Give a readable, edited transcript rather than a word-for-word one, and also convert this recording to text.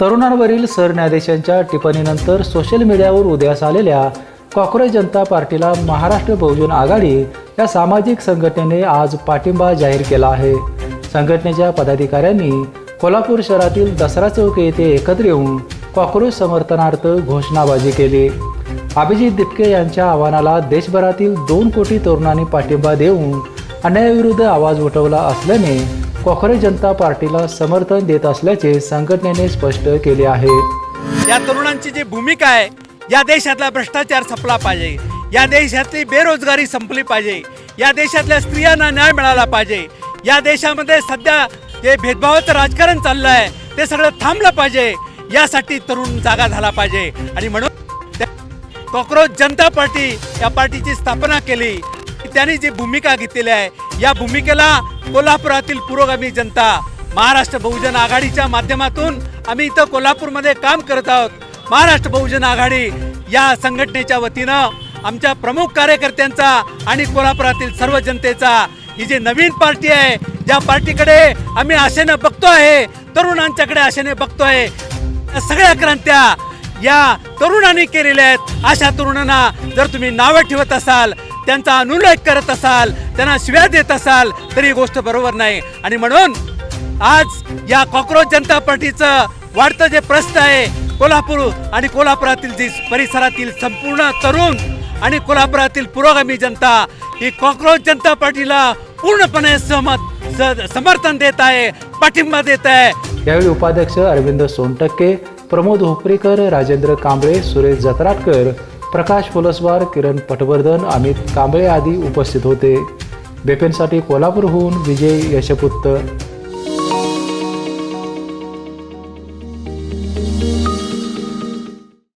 तरुणांवरील सरन्यायाधीशांच्या टिप्पणीनंतर सोशल मीडियावर उदयास आलेल्या कॉक्रोच जनता पार्टीला महाराष्ट्र बहुजन आघाडी या सामाजिक संघटनेने आज पाठिंबा जाहीर केला आहे। संघटनेच्या पदाधिकाऱ्यांनी कोल्हापूर शहरातील दसरा चौक येथे एकत्र येऊन कॉक्रोच समर्थनार्थ घोषणाबाजी केली। अभिजित दिपके यांच्या आव्हानाला देशभरातील 2 कोटी तरुणांनी पाठिंबा देऊन अन्यायाविरुद्ध आवाज उठवला असल्याने कॉक्रोच जनता पार्टीला समर्थन देत असल्याचे संघटनेने स्पष्ट केले आहे। या तरुणांची जी भूमिका आहे, या देशातला भ्रष्टाचार संपला पाहिजे, या देशातली बेरोजगारी संपली पाहिजे, या देशातल्या स्त्रियांना न्याय मिळाला पाहिजे, या देशामध्ये सध्या जे भेदभावाचं राजकारण चाललं आहे ते सगळं थांबलं पाहिजे, यासाठी तरुण जागा झाला पाहिजे। आणि म्हणून कॉक्रोच जनता पार्टी या पार्टीची स्थापना केली। त्यांनी जी भूमिका घेतलेली आहे, या भूमिकेला कोल्हापुरातील पुरोगामी जनता महाराष्ट्र बहुजन आघाडीच्या माध्यमातून आम्ही इथं कोल्हापूरमध्ये काम करत आहोत। महाराष्ट्र बहुजन आघाडी या संघटनेच्या वतीनं आमच्या प्रमुख कार्यकर्त्यांचा आणि कोल्हापुरातील सर्व जनतेचा ही जी नवीन पार्टी आहे, ज्या पार्टीकडे आम्ही आशेने बघतो आहे, तरुणांच्याकडे आशेने बघतो आहे, सगळ्या क्रांत्या या तरुणांनी केलेल्या आहेत। अशा तरुणांना जर तुम्ही नावं ठेवत असाल, त्यांचा अनुल्लेख करत असाल, त्यांना शिव्या देत असाल, तरी ही गोष्ट बरोबर नाही। आणि म्हणून आज या कॉक्रोच जनता पार्टीचं वाढतं जे प्रश्न आहे, कोल्हापूर आणि कोल्हापुरातील जी परिसरातील संपूर्ण तरुण आणि कोल्हापुरातील पुरोगामी जनता ही कॉक्रोच जनता पार्टीला पूर्णपणे समर्थन देत आहे, पाठिंबा देत आहे। यावेळी उपाध्यक्ष अरविंद सोनटक्के, प्रमोद हुपरीकर, राजेंद्र कांबळे, सुरेश जत्राटकर, प्रकाश फुलसवार, किरण पटवर्धन, अमित कांबळे आदी उपस्थित होते। बेपेनसाठी कोल्हापूरहून विजय यशपुत्र।